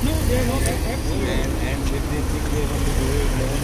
And with this thing they want to do it more.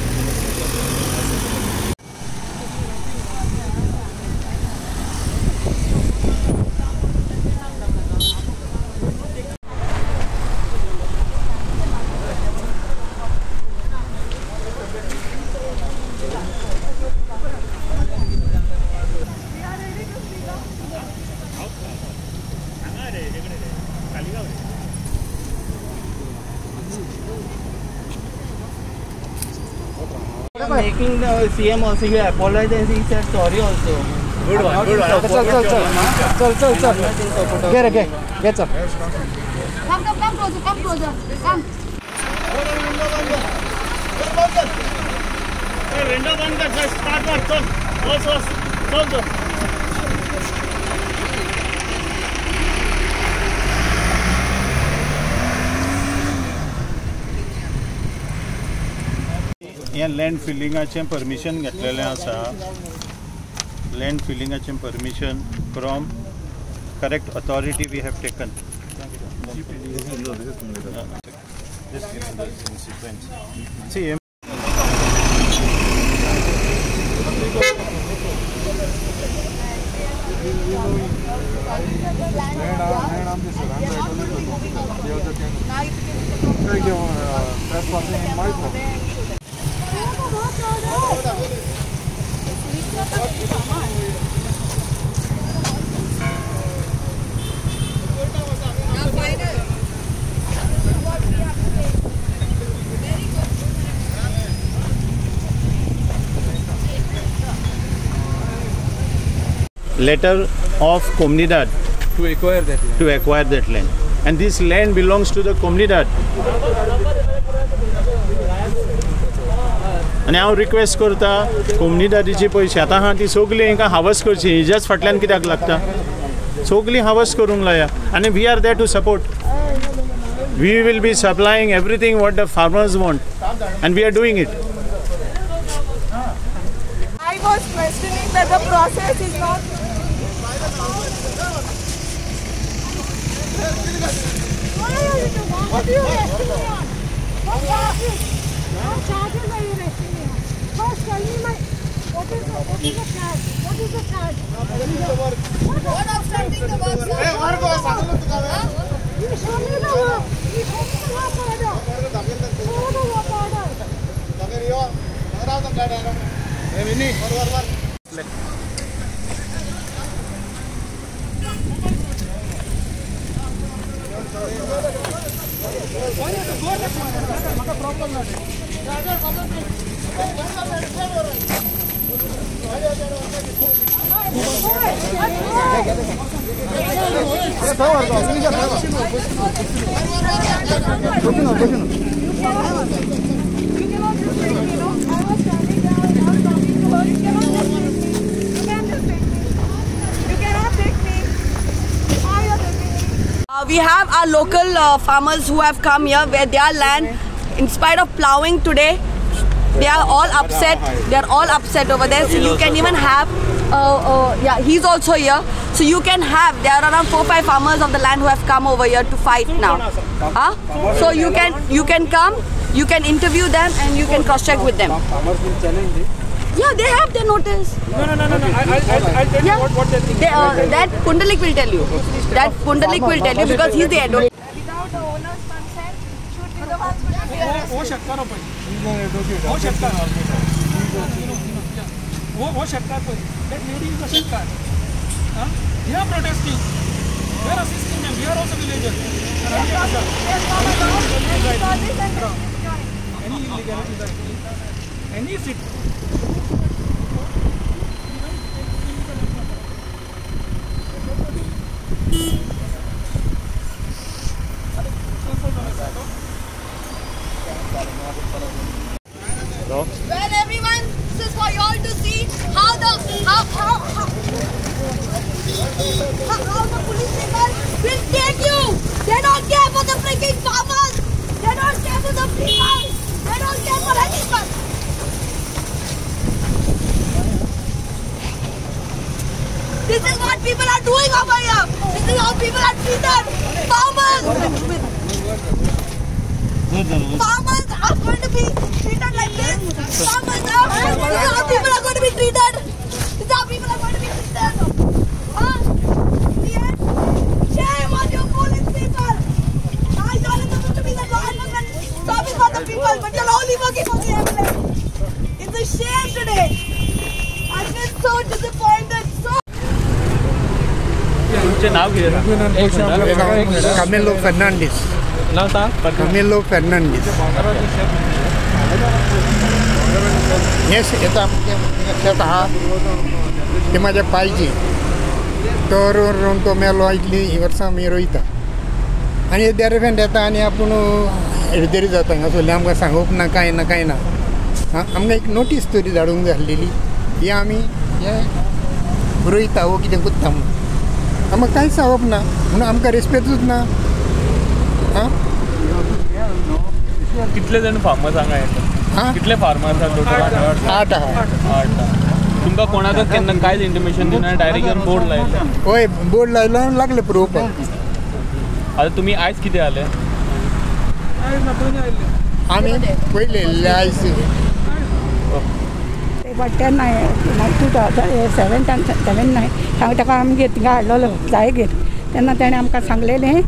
Making the CM also, he apologized, he said sorry also. Good one, good one. Chal. Get up. Come closer. Come. Window बंद कर, start कर, चल. यहाँ land फिलिंगाचें permission घेतलेलें आसा. Land फिलिंगाचें permission from correct authority we have taken. Letter of Comunidad To acquire that land. And this land belongs to the Comunidad. आणि हांव रिक्वेस्ट करता कोम्युनिटीची पयशे आतां आहा ती सगळीं हांकां हावस करची. हेज्याच फाटल्यान कित्याक लागता? सगळीं हावस करूंक लाया. आनी we are there to support. We will be supplying everything what the farmers want and we are doing it. I was questioning that the process is not. What are you resting me on? What charges? What charges are you resting me on? First tell me what is the charge? What is the charge? What obstructing the work, sir? You show me the work. You show me the work order. Show the work order. We have our local farmers who have come here where their land, in spite of plowing today, they are all upset. They are all upset over there. So you can even have, yeah, he's also here. So you can have, there are around 4-5 farmers of the land who have come over here to fight now. So you can come, you can interview them and you can cross-check with them. Farmers will challenge it. Yeah, they have their notice. No. I'll tell you what they think. That Pundalik will tell you. That Pundalik will tell you because he's the advocate. Without the owner's consent, should be the ones to be arrested. वो शक्कर that lady is a shakkar. We are protesting. We are assisting them. We are also villagers. Any illegality, any city. Well, everyone, this is for you all to see how the police people will take you. They don't care for the freaking farmers. They don't care for the people. They don't care for anyone. This is what people are doing over here. This is how people are treated. Farmers. Farmers are going to be treated like this. Farmers are, this is how people are going to be treated. This is how people are going to be treated. Huh? Yes. Shame on you foolish people. Now you're supposed to be the government serving for the people, but you're only working for the MLA. It's a shame today. I feel so disappointed. So तुमचे नाव कितें Camilo Fernandez. नाव सांग Camilo Fernandez. हे शेत आहा ते माझ्या पाहिजे तर Rowan तो मेलो इतली वर्सां मी रोयता आनी देरेफेंड येता आनी आपूण हेडदेरी जाता हांगा सगळें आमकां सांगप ना कांय ना आमकां एक नोटीस तरी धाडूंक जाय आसलेली ही आमी हे रोयता वो कितें कोत्ता म्हणून आमकां कांयच सांगप ना म्हणून आमकां रेस्पेक्टूच ना आं कितले जाण फार्मर्स हांगा येतात हां कितले फार्मर्स आसा टोटल 8 आहा तुमकां कोणाक केन्ना कांयच इंटिमेशन दिना डायरेक्ट येवन बोर्ड लायले होय बोर्ड लायलो आनी लागले पळोवपाक आतां तुमी आयज कितें जालें आमी पयले येयल्ले आयज बट तेन्ना 2007 हांव ताका आमगे थिंगा हाडलेलो जायगेर तेन्ना ताणें आमकां सांगलेलें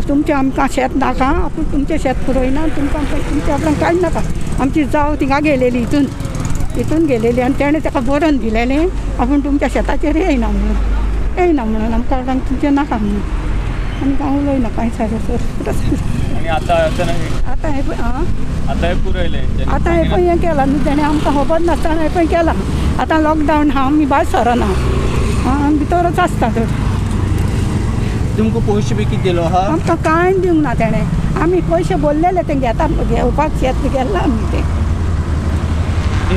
तुमचें आमकां शेत नाका आपूण तुमचें शेत पुरोयना तुमकां तुमच्या आपणाक कांय नाका आमची जाव थिंगा गेलेली हितून गेलेली आनी तेणें ताका बरोवन दिलेलें आपूण तुमच्या शेताचेर येयना म्हणून आमकां तुमचें नाका म्हणून आनी हांव उलयना कांय सारकें आनी आतां आतां हें पुरयलें आतां हें पळय हें केलां न्ही तेणें आमकां खबर नासतना हें पळय केलां आतां लॉकडावन आहा आमी भायर सरना आमी भितरच आसता तर तुमकां पयशे बी कितें दिलो आहा आमकां कांय दिवंक ना तेणें आमी पयशे बोललेले ते घेवपाक शेत गेल्ला आमी ते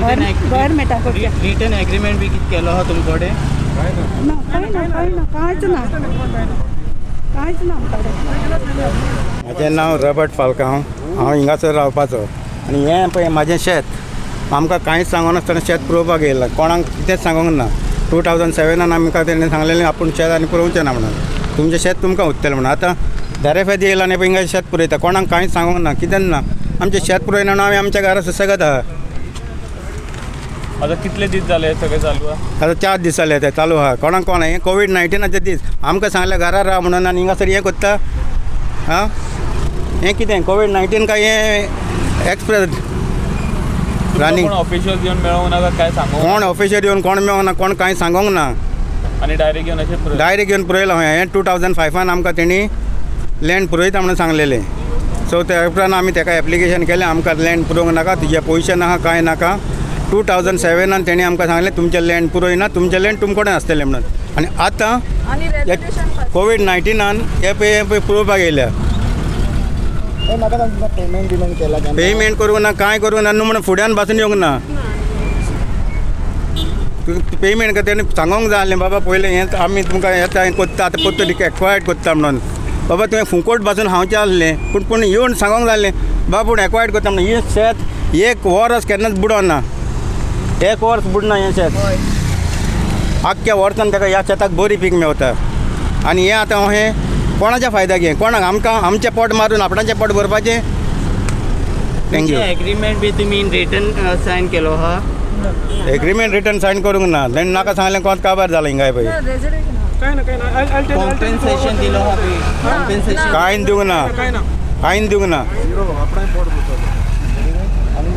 गव्हर्मेंटा कडच्यान रिटन एग्रीमेंट बी कितें केलो आहा तुमचे कडेन ना कांयच ना आमच्या कडेन म्हजें नांव रॉबर्ट फाल्कांव हांव हिंगासर रावपाचो आनी हें पळय म्हाजें शेत आमकां कांयच सांगनासतना शेत पुरोवपाक येयलां कोणाक कितेंच सांगूंक ना 2007 आमकां तेणें सांगलेलें आपूण शेत आनी पुरोवचें ना म्हणून तुमचें शेत तुमकां उत्तलें म्हणून आतां दारेफेद येयला आनी पळय हिंगा शेत पुरयता कोणाक कांयच सांगूंक ना कितें ना आमचें शेत पुरयना म्हणून आमी आमच्या घरा सुसेगाद आहा आतां कितले दीस जाले सगळें चालू आहा आतां 4 दीस जाले ते चालू आहा कोणाक हें कोवीड-19 दीस आमकां सांगलें घरा राव म्हणून आनी हिंगासर हें कोत्ता आं हें कितें कोवीड-19 काय हें एक्सप्रेस रनिंग ऑफिशियल येवन मेळोंक नाका काय सांगूंक कोण ऑफिशियल येवन कोण मेळोंक ना कोण कांय सांगोंक ना आनी डायरेक्ट येवन अशें डायरेक्ट येवन पुरयलो हें 2005 आमकां तेणी लँड पुरयता म्हणून सांगलेलें सो त्या उपरांत आमी ताका एप्लिकेशन केलें आमकां लँड पुरोवंक नाका तुजे पयशे नाका कांय नाका 2007 तेणी आमकां सांगलें तुमचें लँड पुरोयना तुमचें लँड तुमचे कडेन आसतलें म्हणून आनी आतां कोवीड-19 हे पळय पुरोवपाक येयल्या पेमेंट करूंक ना कांय करूंक ना न्हू म्हणून फुड्यान बसून येवंक ना पेमेंट करता तेणी सांगोंक जाय आसलें बाबा पयलें हें आमी तुमकां येता हें कोत्ता आतां कोत्ता एक्वायर्ड कोत्ता म्हणून बाबा तुवें फुकट बसून हांवचें आसलें पूण येवन सांगोंक जाय आसलें बाबा पूण एक्वायर्ड कोत्ता म्हणून हें शेत 1 वर्स केन्नाच बुडोना 1 वर्स बुडना हें शेत आख्ख्या वर्सान ताका ह्या शेताक बरी पीक मेवता आनी हें आतां हें कोणाच्या फायद्याक हें कोणाक आमकां आमचें पोट मारून आपणाचें पोट भरपाचें थँक्यू एग्रीमेंट बी तुमी रिटन सायन केलो आहा एग्रीमेंट रिटर्न सायन करूंक ना लँड नाका सांगलें कोण काबार जालें हिंगाय पळय कॉम्पेन्सेशन दिलो आहा बी कॉम्पेन्सेशन कांय दिवंक ना कांय दिवंक ना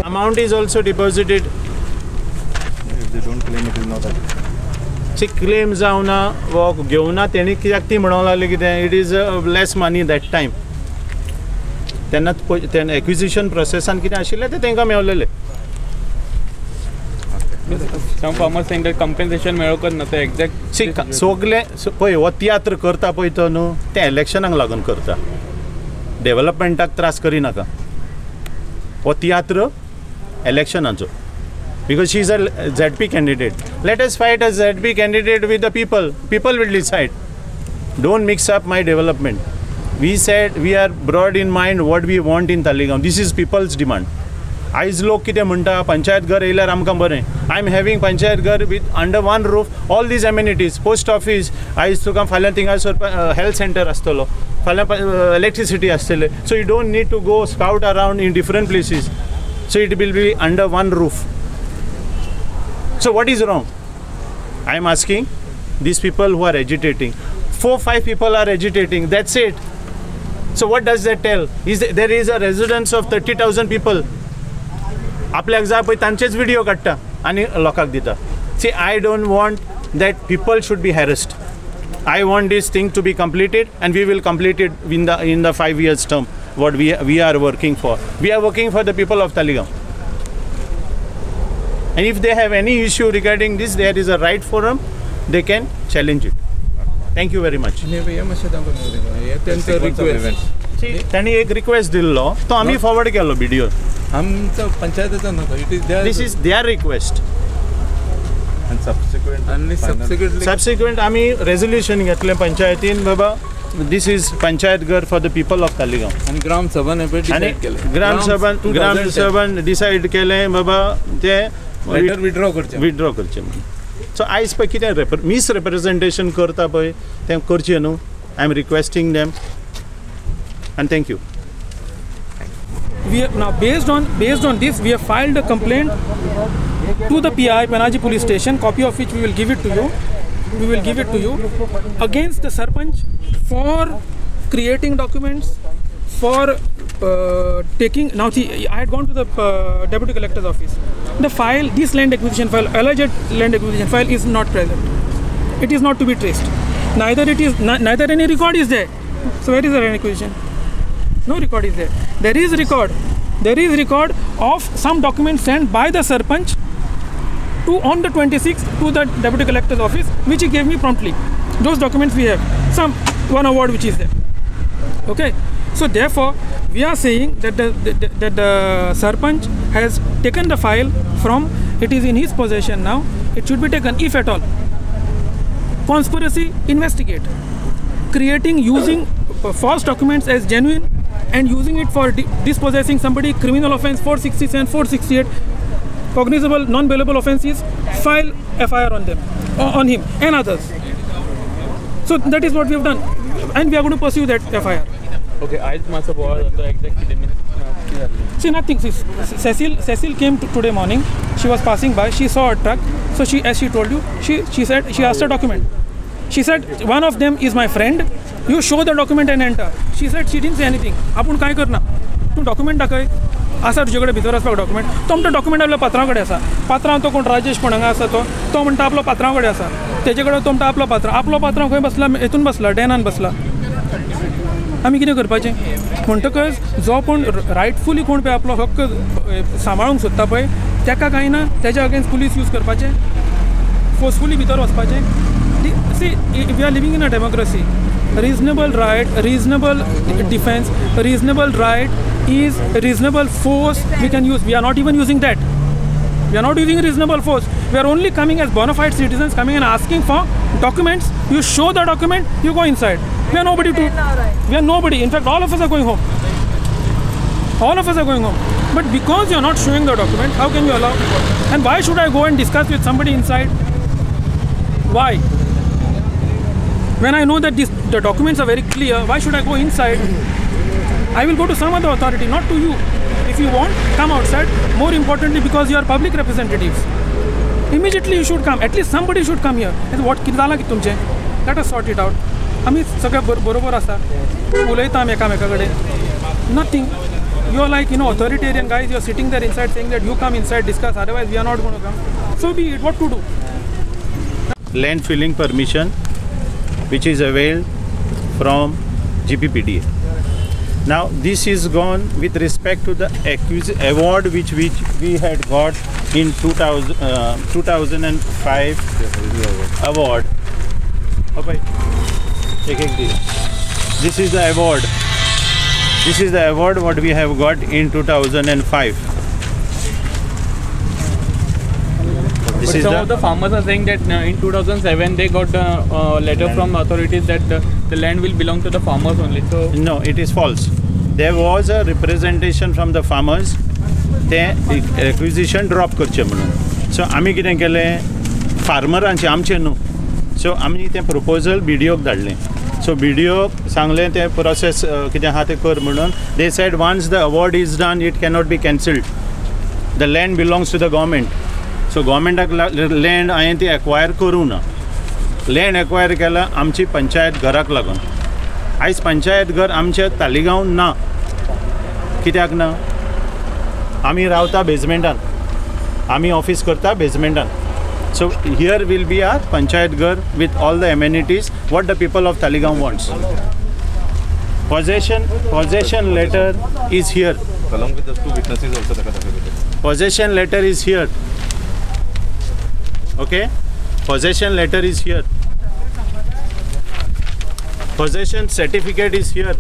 amount is also deposited. They don't claim it is not claim जावना वो घेवना तेणी कित्याक ती म्हणूंक लागली कितें it is less money that time तेन्ना तेन्ना एक्विजिशन प्रोसेसान कितें आशिल्लें तें तांकां मेवलेलें सम फार्मर्स तांकां कॉम्पेन्सेशन मेळोकच ना ते एक्झॅक्ट सगळे पळय हो तियात्र करता पळय तो न्हू तें इलेक्शनाक लागून करता डेव्हलपमेंटाक त्रास करिनाका हो tiatr इलेक्शनाचो because she is a ZP candidate. Let us fight a ZP candidate with the people. People will decide. Don't mix up my development. We said we are broad in mind what we want in Talegaon. This is people's demand. आयज लोक कितें म्हणटा पंचायत घर येयल्यार आमकां बरें. I am having panchayat घर with under one roof all these amenities. Post office आयज तुका फाल्यां थिंगासर हेल्थ सेंटर आसतलो, फाल्यां इलेक्ट्रिसिटी आसतले. So you don't need to go scout around in different places. So it will be under one roof. So what is wrong? I am asking these people who are agitating. 4-5 people are agitating. That's it. So what does that tell? There is a residence of 30,000 people. आपल्याक जाय पळय तांचेच video काडटा आनी लोकांक दिता. See, I don't want that people should be harassed. I want this thing to be completed, and we will complete it in the 5 years term. What we are working for. We are working for the people of Talegaon. And if they have any issue regarding this, there is a right forum, they can challenge it. Thank you very much. त्यांनी एक request दिल्लो तो आम्ही forward केलो video. आमचा पंचायतीचा नको. It is this is their request. Subsequent आम्ही resolution घेतले पंचायतीन बाबा this is panchayat ghar for the people of Taligaon. आणि ग्रामसभान डिसाईड केलें बाबा ते विड्रॉ करचे म्हणून. सो आयज पळय कितें मिसरिप्रेझेंटेशन करता पळय तें करचें न्हू. I am requesting them and thank you. We now based on this we have filed a complaint to the PI Panaji police station, copy of which we will give it to you against the Sarpanch for creating documents, for taking. Now see, I had gone to the deputy collector's office. The file, this land acquisition file, alleged land acquisition file is not present. It is not to be traced. Neither any record is there. So where is the land acquisition? No record is there. There is record of some documents sent by the Sarpanch on the 26th to the deputy collector's office, which he gave me promptly. Those documents we have. One award which is there. Okay. So therefore, we are saying that the Sarpanch has taken the file from. It is in his possession now. It should be taken, if at all. Conspiracy, investigate. Using false documents as genuine and using it for dispossessing somebody, criminal offense 467, 468, cognizable non-bailable offenses, file FIR on them, on him and others. So that is what we have done, and we are going to pursue that FIR. Okay, I must have exactly. See, nothing. Cecil came today morning. She was passing by. She saw a truck. So she, as she told you, she said she asked a document. She said one of them is my friend. You show the document and enter. She said she didn't say anything. आपण काय करना? तू document दाखय. आसा तुजे कडेन भितर आसपाक डॉक्युमेंट. तो म्हणटा डॉक्युमेंट आपल्या पात्रां कडेन आसा. पात्रां तो कोण राजेश कोण हांगा आसा तो म्हणटा आपलो पात्रां कडेन आसा. तेजे कडेन तो म्हणटा आपलो पात्रां खंय बसला? हेतून बसला, डॅनान बसला. आमी कितें करपाचें? म्हणटकच जो कोण रायटफुली कोण पळय आपलो हक्क सांबाळूंक सोदता पळय ताका कांय ना. तेज्या अगेन्स्ट पुलीस यूज करपाचें, फोर्सफुली भितर वचपाचें. See, we are living in a democracy. Reasonable right, reasonable defense, reasonable right is reasonable force we can use. We are not even using that. We are not using reasonable force. We are only coming as bona fide citizens, coming and asking for documents. You show the document, you go inside. We are nobody to. We are nobody. In fact, all of us are going home. All of us are going home. But because you are not showing the document, how can you allow? And why should I go and discuss with somebody inside? Why? When I know that the documents are very clear, why should I go inside? I will go to some other authority, not to you. If you want, come outside. More importantly, because you are public representatives, immediately you should come. At least somebody should come here. And what कितें जालां की तुमचें? Let us sort it out. आमी सगळे बरोबर आसा. उलयता आमी एकामेका कडेन. Nothing. You are like, authoritarian guys. You are sitting there inside saying that you come inside, discuss. Otherwise, we are not going to come. So be it. What to do? Land filling permission, which is availed from GPPDA. Now this is gone with respect to the award which we had got in 2005 award. Okay. This is the award. This is the award what we have got in 2005. But some of the farmers are saying that in 2007 they got a letter from authorities that the land will belong to the farmers only. So no, it is false. There was a representation from the farmers तें acquisition drop करचें म्हणून. सो आमी कितें केलें, फार्मरांचें आमचें न्हू, सो आमी तें प्रपोजल BDOक धाडलें. सो BDOक सांगलें तें प्रोसेस कितें आहा तें कर म्हणून. They said once the award is done it cannot be cancelled. The land belongs to the government. So गव्हर्मेंटाक लँड हांवें ती एक्वायर करूं ना. लँड एक्वायर केला आमची पंचायत घराक लागून. आयज पंचायत घर आमच्या तालिगांव ना. कित्याक ना? आमी रावता बेजमेंटान, आमी ऑफिस करता बेजमेंटान. So here will be our panchayat ghar with all the amenities what the people of Taligaon wants. Possession letter is here. Along with the two witnesses also. Possession letter is here. Okay? Possession letter is here. Possession certificate is here.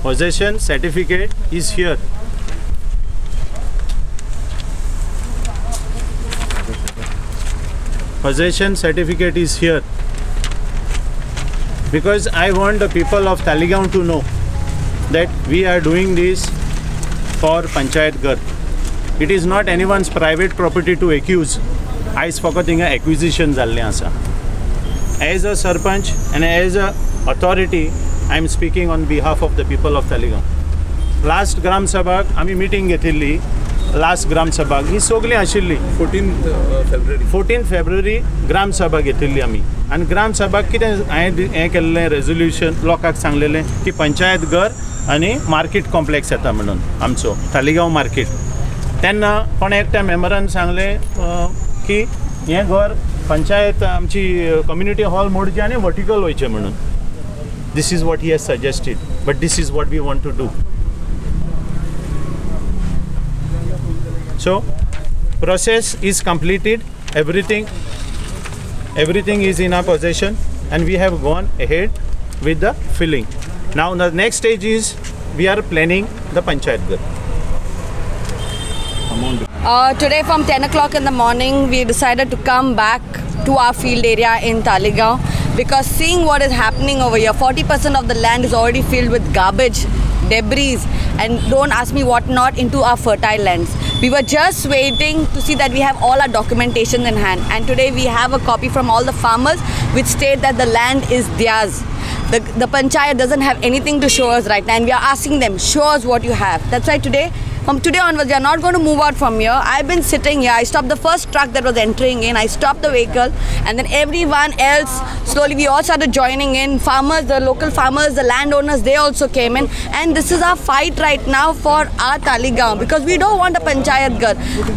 Possession certificate is here. Possession certificate is here. Because I want the people of Taligaon to know that we are doing this for Panchayat Ghar. It is not anyone's private property to accuse. Aise faqat hinga acquisition जाल्लें आसा. As a Sarpanch and as a authority, I am speaking on behalf of the people of Taligaon. Last Gram Sabhak आमी meeting घेतिल्ली. Last ग्राम सभा ही सगळी आशिल्ली. 14 फेब्रुवारी ग्राम सभा घेतिल्ली आमी. आनी ग्राम सभाक कितें हांवें हें केल्लें रेजोल्युशन लोकांक सांगलेलें की पंचायत घर आनी मार्केट कॉम्प्लेक्स येता म्हणून आमचो तालिगांव मार्केट. तेन्ना कोण एकट्या मेंबरान सांगलें की हें घर पंचायत आमची कम्युनिटी हॉल मोडचें आनी वर्टिकल वयचें म्हणून. This is what he has suggested, but this is what we want to do. So process is completed, everything is in our possession, and we have gone ahead with the filling. Now the next stage is we are planning the Panchayat Ghar. Today from 10 o'clock in the morning we decided to come back to our field area in Taligaon because seeing what is happening over here, 40% of the land is already filled with garbage, debris, and don't ask me what not into our fertile lands. We were just waiting to see that we have all our documentation in hand, and today we have a copy from all the farmers which state that the land is theirs. The panchayat doesn't have anything to show us right now, and we are asking them, show us what you have. That's why today, from today onwards, we are not going to move out from here. I've been sitting here. I stopped the first truck that was entering in. I stopped the vehicle, and then everyone else, slowly we all started joining in. Farmers, the local farmers, the landowners, they also came in. And this is our fight right now for our Taligaon, because we don't want a Panchayat Ghar.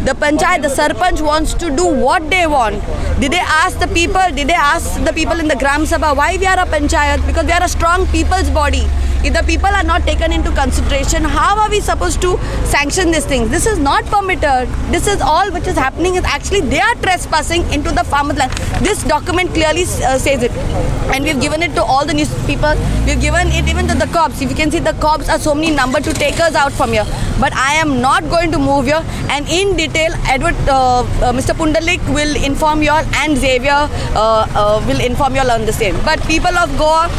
The Panchayat, the Sarpanch wants to do what they want. Did they ask the people? Did they ask the people in the Gram Sabha why we are a Panchayat? Because we are a strong people's body. If the people are not taken into consideration, how are we supposed to sanction these things? This is not permitted. This is all which is happening is actually they are trespassing into the farmers' land. This document clearly says it. And we've given it to all the newspapers. We've given it even to the cops. If you can see, the cops are so many number to take us out from here. But I am not going to move here. And in detail, Mr. Pundalik will inform you all, and Xavier will inform you all on the same. But people of Goa,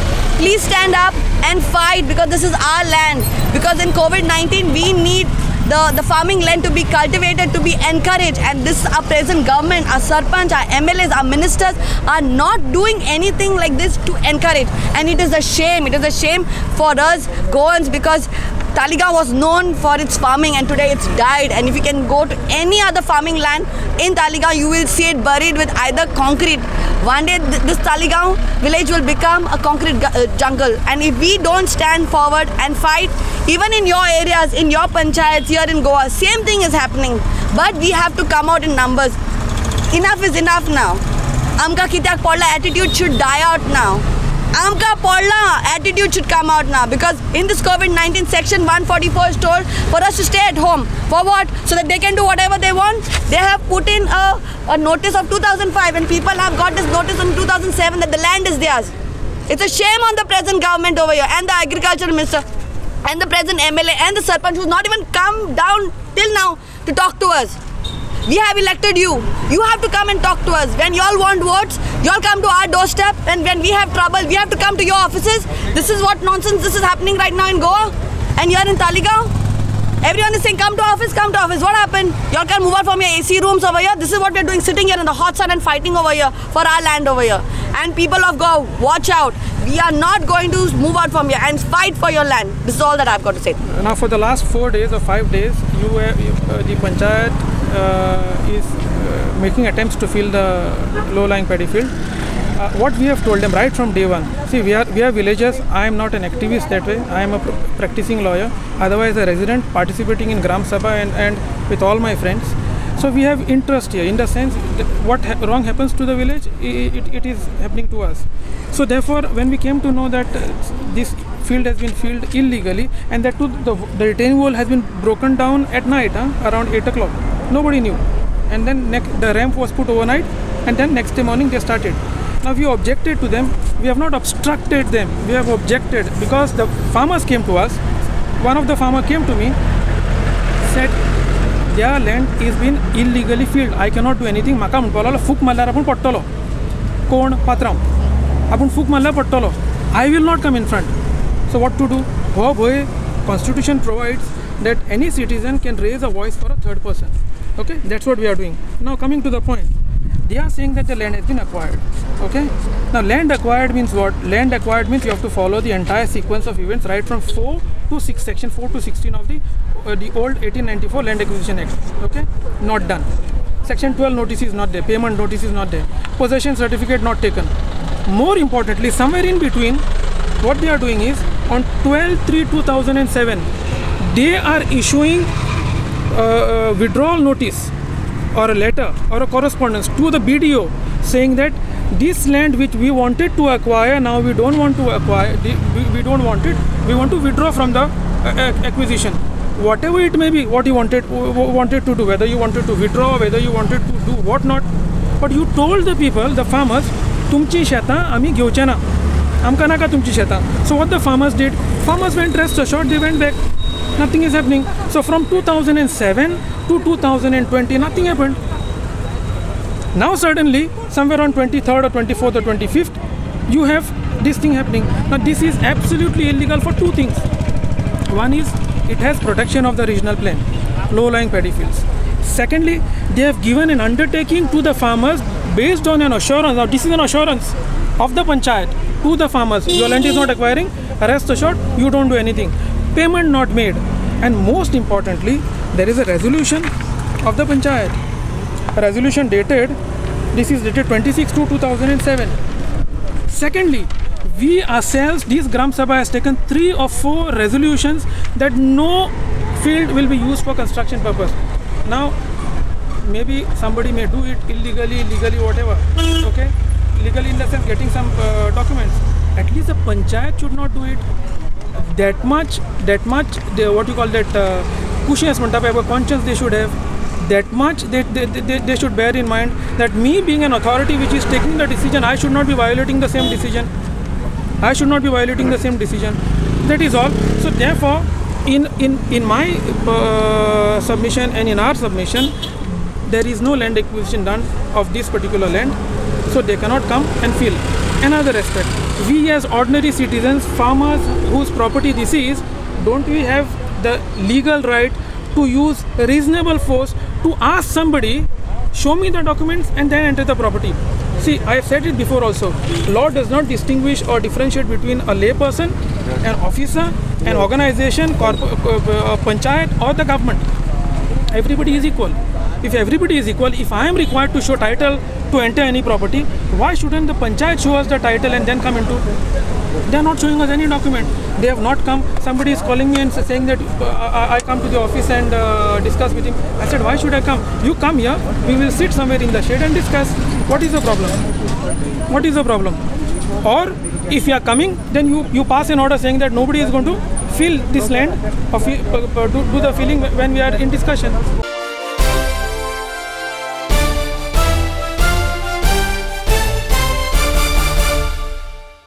please stand up and fight, because this is our land. Because in COVID-19, we need the farming land to be cultivated, to be encouraged, and this our present government, our Sarpanch, our MLAs, our ministers are not doing anything like this to encourage. And it is a shame. It is a shame for us Goans, because Taligaon was known for its farming, and today it's died. And if you can go to any other farming land in Taligaon, you will see it buried with either concrete. One day this Taligaon village will become a concrete jungle. And if we don't stand forward and fight, even in your areas, in your panchayats here in Goa, same thing is happening. But we have to come out in numbers. Enough is enough now. Amka kityak podla attitude should die out now. Amka podla attitude should come out now, because in this COVID-19 section 144 is told for us to stay at home. For what? So that they can do whatever they want. They have put in a notice of 2005, and people have got this notice in 2007 that the land is theirs. It's a shame on the present government over here, and the agriculture minister, and the present MLA, and the Sarpanch, who's not even come down till now to talk to us. We have elected you. You have to come and talk to us. When y'all want votes, y'all come to our doorstep, and when we have trouble, we have to come to your offices. This is what nonsense this is happening right now in Goa and here in Taligaon. Everyone is saying, come to office, come to office. What happened? Y'all can move out from your AC rooms over here. This is what we're doing, sitting here in the hot sun and fighting over here for our land over here. And people of Gaur, watch out. We are not going to move out from here and fight for your land. This is all that I've got to say. Now, for the last 4 days or 5 days, the panchayat is making attempts to fill the low-lying paddy field. What we have told them right from day one, see, we are villagers. I am not an activist that way. I am a practicing lawyer, otherwise a resident participating in Gram Sabha and with all my friends. So we have interest here in the sense that what wrong happens to the village, it is happening to us. So therefore, when we came to know that this field has been filled illegally and that too the retaining wall has been broken down at night, around 8 o'clock, nobody knew. And then the ramp was put overnight and then next day morning they started. Now we objected to them. We have not obstructed them. We have objected because the farmers came to us. One of the farmer came to me, said their land is been illegally filled. I cannot do anything. Maka म्हणपालो फूक मारल्यार आपूण पडटलो. कोण पात्रांव. आपूण फूक मारल्यार पडटलो. I will not come in front. So what to do? हो भय, Constitution provides that any citizen can raise a voice for a third person. Okay, that's what we are doing. Now coming to the point. They are saying that the land has been acquired. Okay. Now land acquired means what? Land acquired means you have to follow the entire sequence of events right from 4 to 6, section 4 to 16 of the old 1894 Land Acquisition Act. Okay. Not done. Section 12 notice is not there. Payment notice is not there. Possession certificate not taken. More importantly, somewhere in between, what they are doing is on 12/3/2007, they are issuing withdrawal notice or a letter or a correspondence to the BDO saying that this land which we wanted to acquire, now we don't want to acquire, we don't want it, we want to withdraw from the acquisition. Whatever it may be, what you wanted to do, whether you wanted to withdraw, whether you wanted to do what not, but you told the people, the farmers, tumchi sheta ami घेवचे ना, आमकां नाका tumchi sheta. So what the farmers did, farmers went rest assured, they went back. Nothing is happening. So from 2007 to 2020, nothing happened. Now suddenly, somewhere on 23rd or 24th or 25th, you have this thing happening. Now this is absolutely illegal for two things. One is, it has protection of the regional plan, low-lying paddy fields. Secondly, they have given an undertaking to the farmers based on an assurance. Now this is an assurance of the panchayat to the farmers. Your land is not acquiring, rest assured, you don't do anything. Payment not made. And most importantly, there is a resolution of the panchayat. A resolution dated, this is dated 26/2/2007. Secondly, we ourselves, this Gram Sabha has taken 3 or 4 resolutions that no field will be used for construction purpose. Now, maybe somebody may do it illegally, legally, whatever. Okay, legally in the sense getting some documents. At least the panchayat should not do it. That much, what you call that, cushions, conscience they should have. That much they should bear in mind that me being an authority which is taking the decision, I should not be violating the same decision. I should not be violating the same decision. That is all. So therefore, in my submission and in our submission, there is no land acquisition done of this particular land. So they cannot come and fill. Another aspect, we as ordinary citizens, farmers whose property this is, don't we have the legal right to use reasonable force to ask somebody, show me the documents and then enter the property? See, I have said it before also, law does not distinguish or differentiate between a lay person, an officer, an organization, a panchayat or the government. Everybody is equal. If everybody is equal, if I am required to show title to enter any property, why shouldn't the panchayat show us the title and then come into? They are not showing us any document. They have not come. Somebody is calling me and saying that I come to the office and discuss with him. I said, why should I come? You come here, we will sit somewhere in the shade and discuss. What is the problem? What is the problem? Or if you are coming, then you pass an order saying that nobody is going to fill this land or do the filling when we are in discussion.